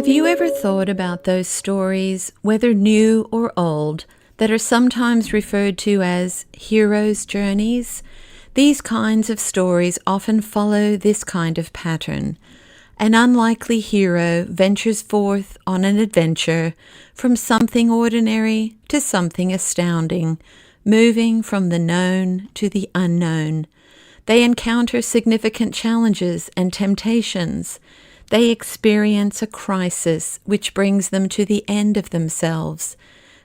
Have you ever thought about those stories, whether new or old, that are sometimes referred to as heroes' journeys? These kinds of stories often follow this kind of pattern. An unlikely hero ventures forth on an adventure from something ordinary to something astounding, moving from the known to the unknown. They encounter significant challenges and temptations. They experience a crisis which brings them to the end of themselves.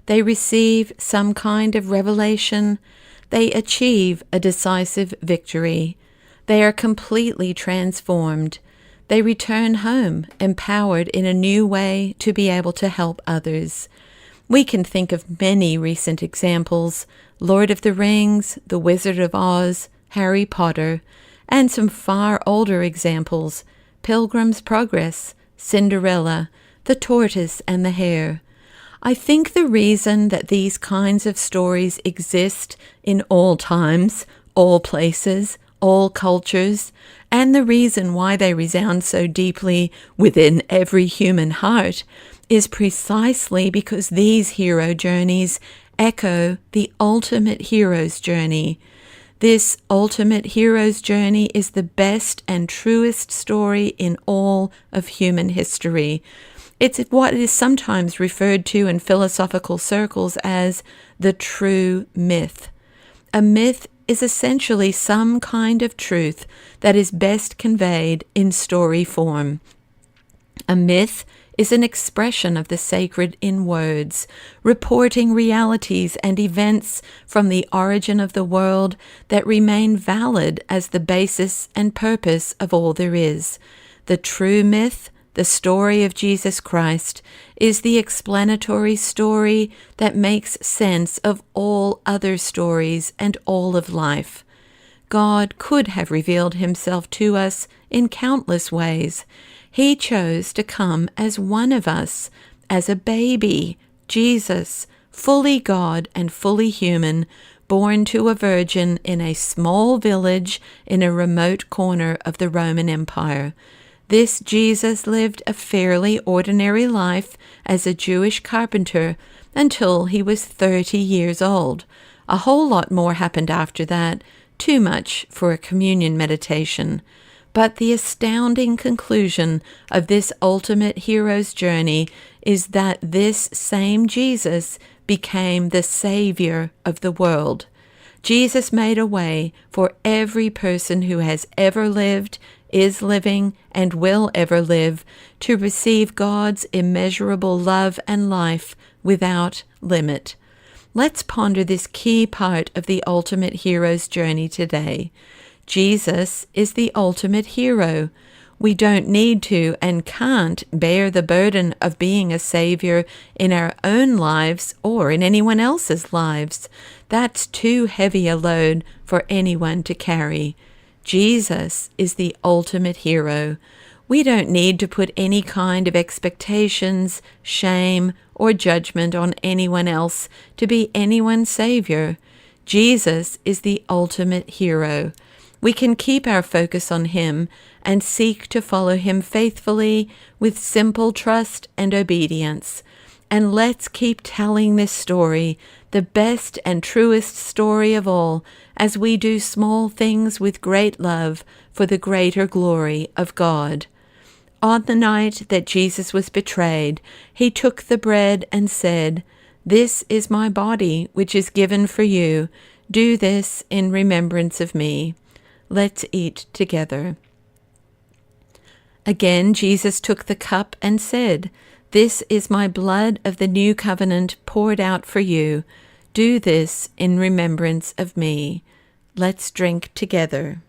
They receive some kind of revelation. They achieve a decisive victory. They are completely transformed. They return home, empowered in a new way to be able to help others. We can think of many recent examples: Lord of the Rings, The Wizard of Oz, Harry Potter, and some far older examples: Pilgrim's Progress, Cinderella, The Tortoise and the Hare. I think the reason that these kinds of stories exist in all times, all places, all cultures, and the reason why they resound so deeply within every human heart is precisely because these hero journeys echo the ultimate hero's journey. This ultimate hero's journey is the best and truest story in all of human history. It's what is sometimes referred to in philosophical circles as the true myth. A myth is essentially some kind of truth that is best conveyed in story form. A myth is an expression of the sacred in words, reporting realities and events from the origin of the world that remain valid as the basis and purpose of all there is. The true myth, the story of Jesus Christ, is the explanatory story that makes sense of all other stories and all of life. God could have revealed himself to us in countless ways. He chose to come as one of us, as a baby, Jesus, fully God and fully human, born to a virgin in a small village in a remote corner of the Roman Empire. This Jesus lived a fairly ordinary life as a Jewish carpenter until he was 30 years old. A whole lot more happened after that, too much for a communion meditation. But the astounding conclusion of this ultimate hero's journey is that this same Jesus became the Savior of the world. Jesus made a way for every person who has ever lived, is living, and will ever live to receive God's immeasurable love and life without limit. Let's ponder this key part of the ultimate hero's journey today. Jesus is the ultimate hero. We don't need to and can't bear the burden of being a savior in our own lives or in anyone else's lives. That's too heavy a load for anyone to carry. Jesus is the ultimate hero. We don't need to put any kind of expectations, shame, or judgment on anyone else to be anyone's savior. Jesus is the ultimate hero. We can keep our focus on him and seek to follow him faithfully with simple trust and obedience. And let's keep telling this story, the best and truest story of all, as we do small things with great love for the greater glory of God. On the night that Jesus was betrayed, he took the bread and said, "This is my body, which is given for you. Do this in remembrance of me." Let's eat together. Again, Jesus took the cup and said, "This is my blood of the new covenant poured out for you. Do this in remembrance of me." Let's drink together.